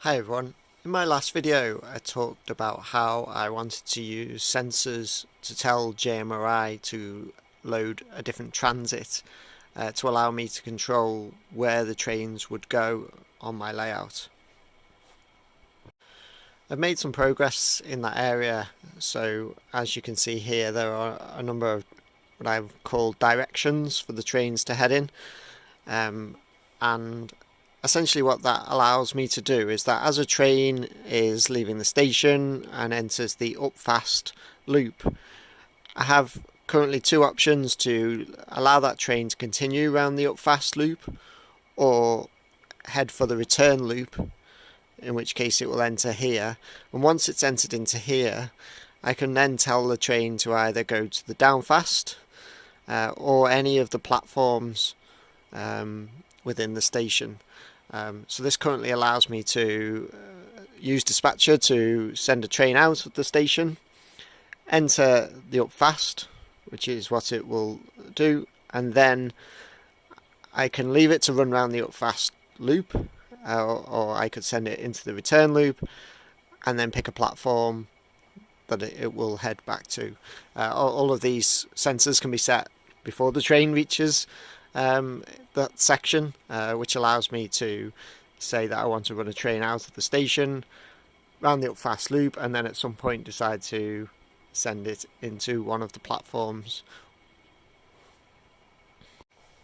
Hi everyone. In my last video I talked about how I wanted to use sensors to tell JMRI to load a different transit to allow me to control where the trains would go on my layout. I've made some progress in that area, so as you can see here there are a number of what I've called directions for the trains to head in, and essentially what that allows me to do is that as a train is leaving the station and enters the up fast loop, I have currently two options to allow that train to continue around the up fast loop or head for the return loop, in which case it will enter here, and once it's entered into here I can then tell the train to either go to the down fast or any of the platforms within the station. So this currently allows me to use dispatcher to send a train out of the station, enter the up fast, which is what it will do, and then I can leave it to run around the up fast loop, or I could send it into the return loop and then pick a platform that it will head back to. All of these sensors can be set before the train reaches that section, which allows me to say that I want to run a train out of the station, round the up fast loop, and then at some point decide to send it into one of the platforms.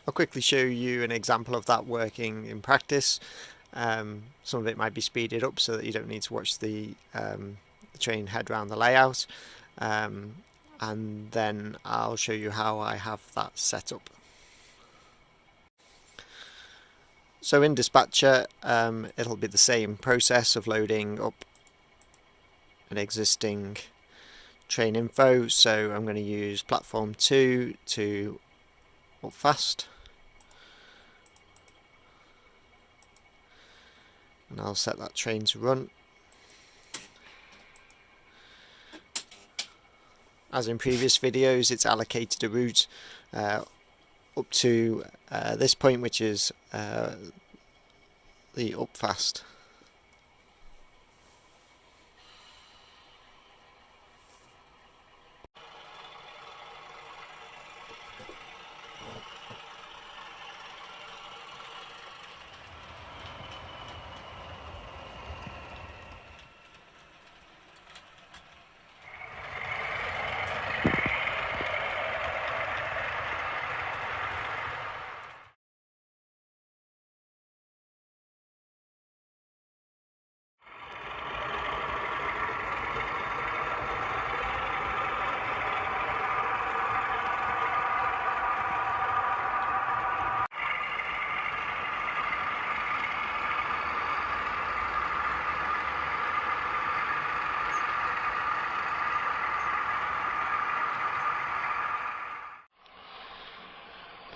I'll quickly show you an example of that working in practice. Some of it might be speeded up so that you don't need to watch the train head round the layout, and then I'll show you how I have that set up. So in dispatcher it'll be the same process of loading up an existing train info, so I'm going to use platform 2 to up fast, and I'll set that train to run. As in previous videos, it's allocated a route up to this point, which is the up fast.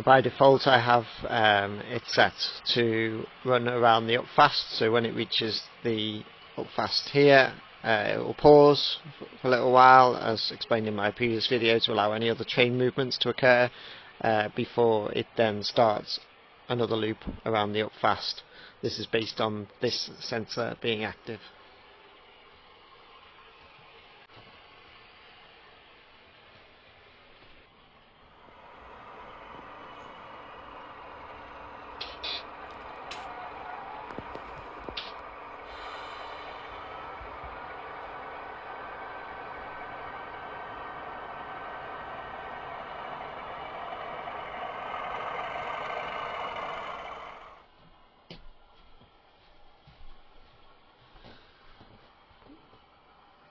By default I have it set to run around the up fast, so when it reaches the up fast here it will pause for a little while, as explained in my previous video, to allow any other train movements to occur before it then starts another loop around the up fast. This is based on this sensor being active.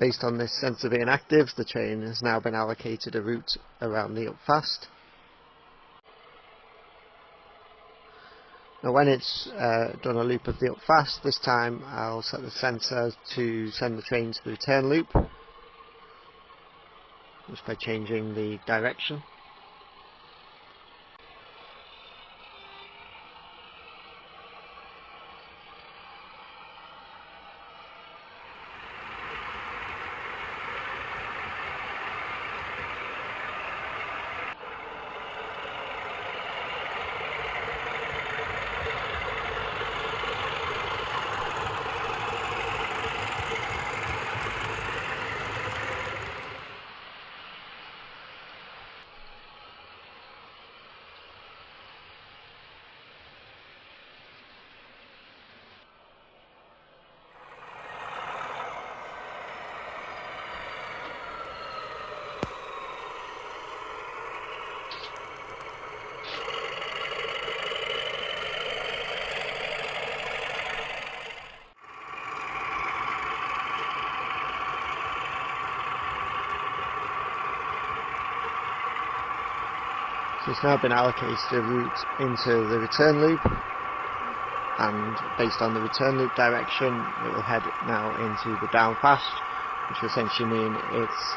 Based on this sensor being active, the train has now been allocated a route around the up fast. Now when it's done a loop of the up fast, this time I'll set the sensor to send the train to the return loop, just by changing the direction. So it's now been allocated a route into the return loop, and based on the return loop direction it will head now into the down fast, which will essentially mean it's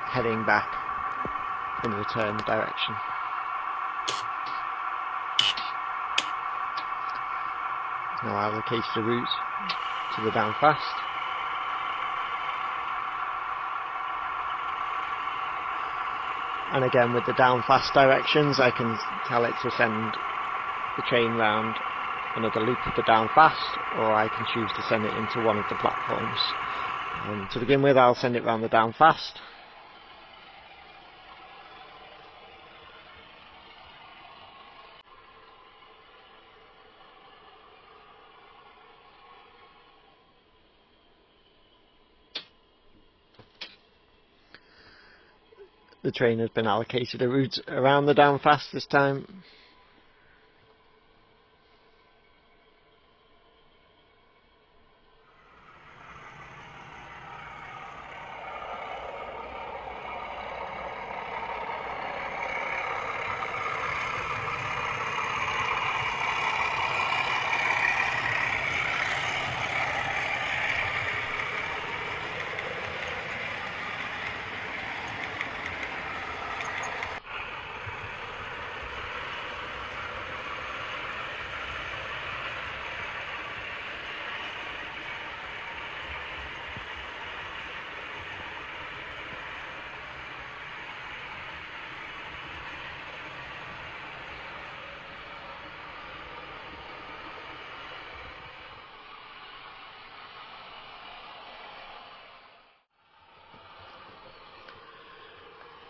heading back in the return direction. It's now allocated a route to the down fast. And again, with the down fast directions, I can tell it to send the train round another loop of the down fast, or I can choose to send it into one of the platforms. To begin with, I'll send it round the down fast. The train has been allocated a route around the down fast this time.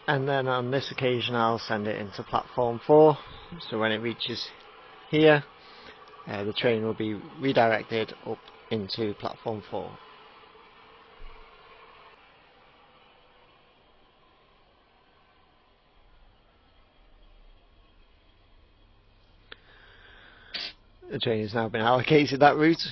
And then on this occasion I'll send it into platform 4, so when it reaches here the train will be redirected up into platform 4. The train has now been allocated that route.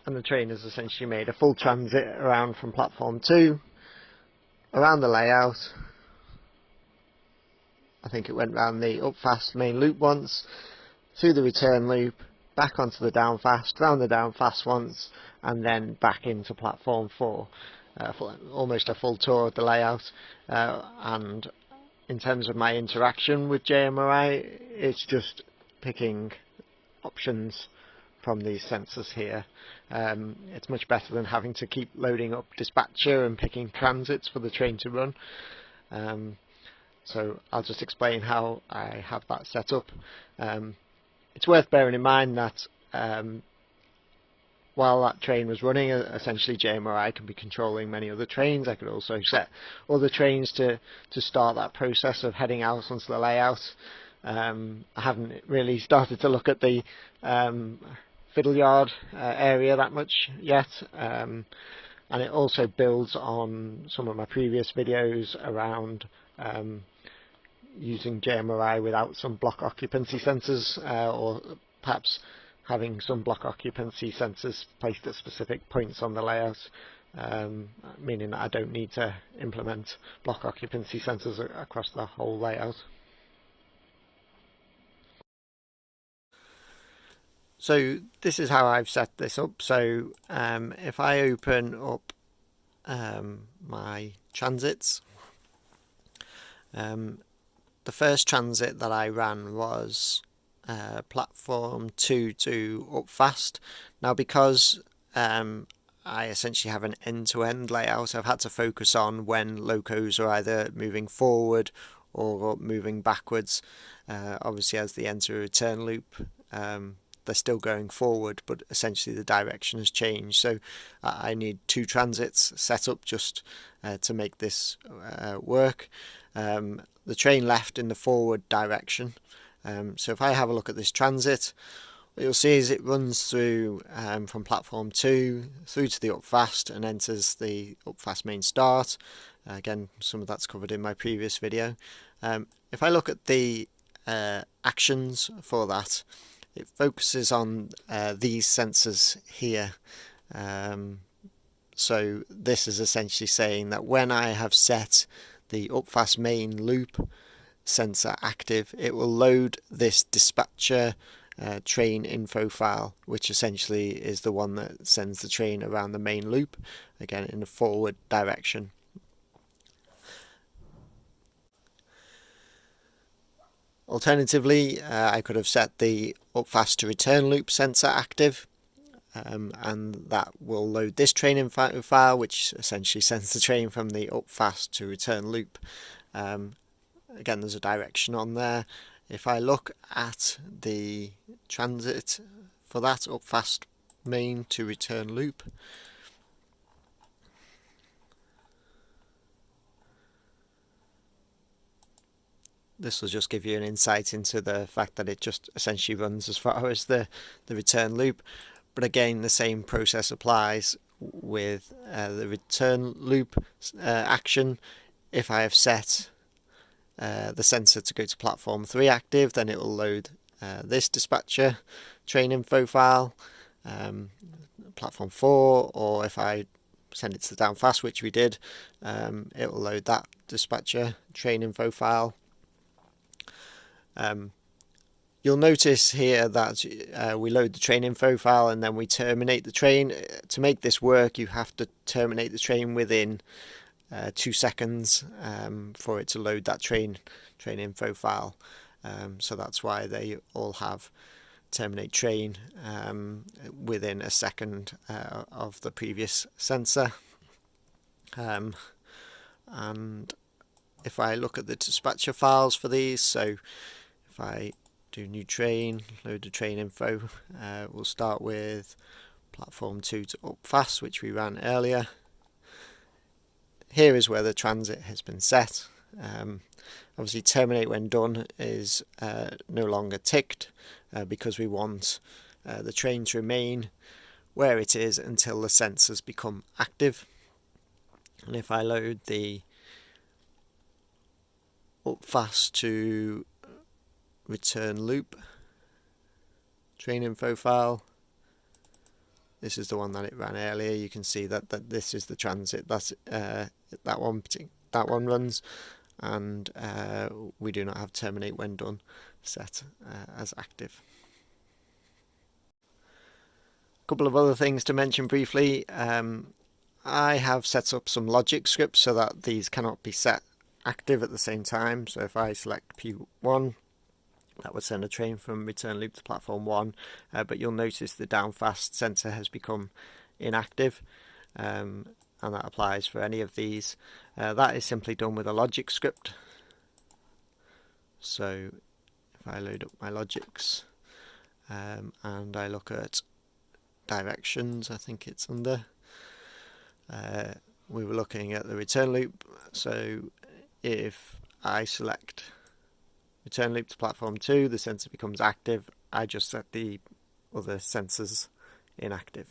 And the train has essentially made a full transit around from platform 2, around the layout. I think it went round the up fast main loop once, through the return loop, back onto the down fast, round the down fast once, and then back into platform 4. Almost a full tour of the layout. And in terms of my interaction with JMRI, it's just picking options from these sensors here. It's much better than having to keep loading up dispatcher and picking transits for the train to run. So I'll just explain how I have that set up. It's worth bearing in mind that while that train was running, essentially JMRI can be controlling many other trains. I could also set other trains to start that process of heading out onto the layout. I haven't really started to look at the fiddle yard area that much yet, and it also builds on some of my previous videos around using JMRI without some block occupancy sensors, or perhaps having some block occupancy sensors placed at specific points on the layout. meaning that I don't need to implement block occupancy sensors across the whole layout. So this is how I've set this up. So if I open up my transits, the first transit that I ran was platform 2 to up fast. Now, because I essentially have an end-to-end layout, I've had to focus on when locos are either moving forward or moving backwards. Obviously, as they enter a return loop, they're still going forward, but essentially the direction has changed. So I need two transits set up just to make this work. The train left in the forward direction. So if I have a look at this transit, what you'll see is it runs through from platform 2 through to the up fast and enters the up fast main start. Again, some of that's covered in my previous video. If I look at the actions for that, it focuses on these sensors here. So this is essentially saying that when I have set the up fast main loop sensor active, it will load this dispatcher train info file, which essentially is the one that sends the train around the main loop, again in the forward direction. Alternatively, I could have set the up fast to return loop sensor active, and that will load this train info file, which essentially sends the train from the up fast to return loop. Again, there's a direction on there. If I look at the transit for that up fast main to return loop, this will just give you an insight into the fact that it just essentially runs as far as the return loop. But again, the same process applies with the return loop action. If I have set the sensor to go to platform 3 active, then it will load this dispatcher train info file, platform 4, or if I send it to the down fast, which we did, it will load that dispatcher train info file. You'll notice here that we load the train info file and then we terminate the train. To make this work, you have to terminate the train within 2 seconds for it to load that train info file. So that's why they all have terminate train within a second of the previous sensor. And if I look at the dispatcher files for these, so if I do new train, load the train info, we'll start with platform 2 to up fast, which we ran earlier. Here is where the transit has been set. Obviously terminate when done is no longer ticked because we want the train to remain where it is until the sensors become active. And if I load the up fast to return loop train info file, this is the one that it ran earlier. You can see that this is the transit that one runs, and we do not have terminate when done set as active. A couple of other things to mention briefly. I have set up some logic scripts so that these cannot be set active at the same time. So if I select P1, that would send a train from return loop to platform 1, but you'll notice the down fast sensor has become inactive, and that applies for any of these. That is simply done with a logic script. So if I load up my logics and I look at directions, I think it's under, we were looking at the return loop. So if I select return loop to platform 2, the sensor becomes active. I just set the other sensors inactive.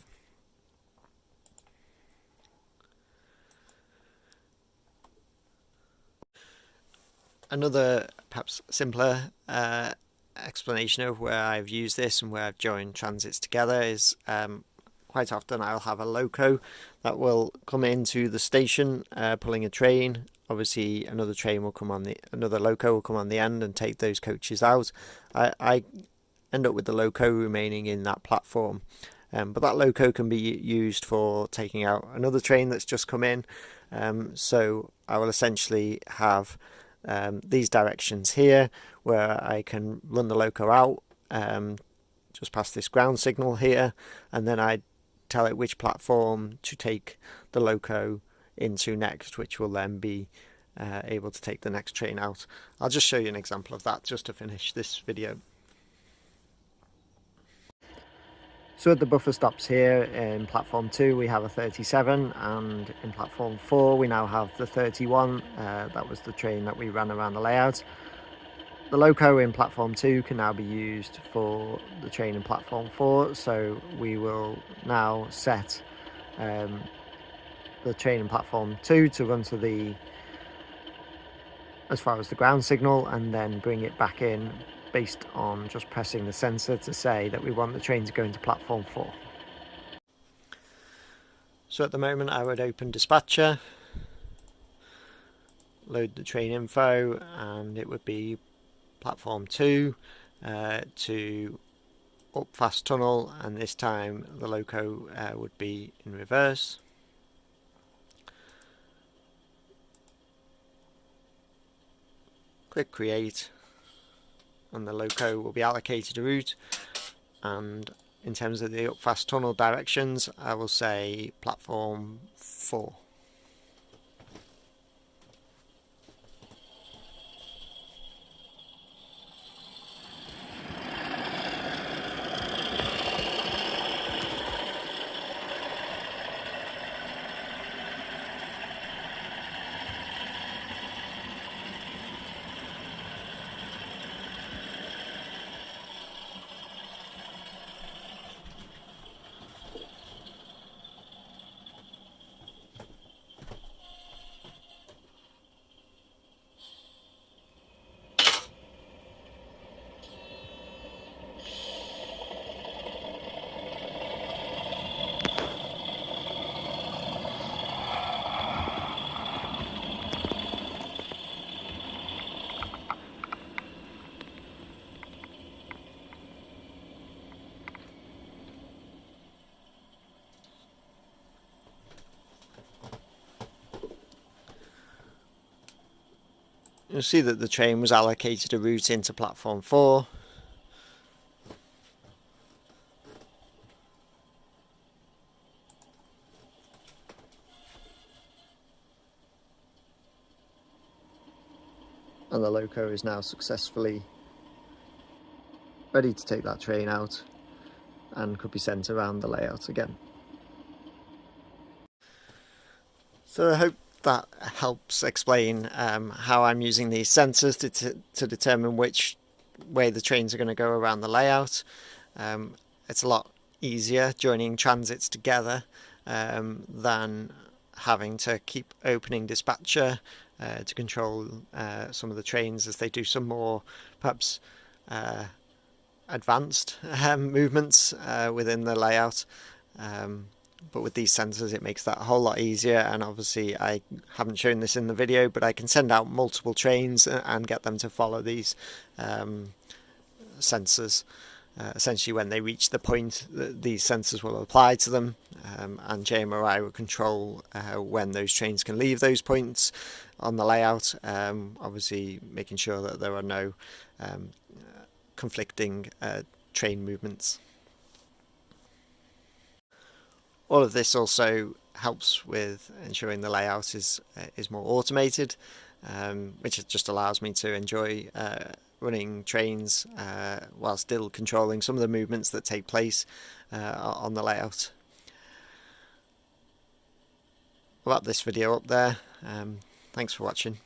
Another perhaps simpler explanation of where I've used this and where I've joined transits together is quite quite often I'll have a loco that will come into the station pulling a train. Obviously another train will come on another loco will come on the end and take those coaches out. I end up with the loco remaining in that platform. But that loco can be used for taking out another train that's just come in. So I will essentially have these directions here where I can run the loco out just past this ground signal here, and then I tell it which platform to take the loco into next, which will then be able to take the next train out. I'll just show you an example of that just to finish this video. So at the buffer stops here in platform 2 we have a 37, and in platform 4 we now have the 31. That was the train that we ran around the layout. The loco in platform 2 can now be used for the train in platform 4, so we will now set the train in platform 2 to run to as far as the ground signal, and then bring it back in based on just pressing the sensor to say that we want the train to go into platform 4. So at the moment I would open dispatcher, load the train info, and it would be platform 2 to up fast tunnel, and this time the loco would be in reverse. Click create, and the loco will be allocated a route. And in terms of the up fast tunnel directions, I will say platform 4. You'll see that the train was allocated a route into platform 4. And the loco is now successfully ready to take that train out and could be sent around the layout again. So I hope that helps explain how I'm using these sensors to determine which way the trains are going to go around the layout. It's a lot easier joining transits together than having to keep opening dispatcher to control some of the trains as they do some more perhaps advanced movements within the layout. But with these sensors it makes that a whole lot easier, and obviously I haven't shown this in the video, but I can send out multiple trains and get them to follow these sensors. Essentially when they reach the point, these sensors will apply to them, and JMRI will control when those trains can leave those points on the layout, obviously making sure that there are no conflicting train movements. All of this also helps with ensuring the layout is more automated, which just allows me to enjoy running trains while still controlling some of the movements that take place on the layout. I'll wrap this video up there. Thanks for watching.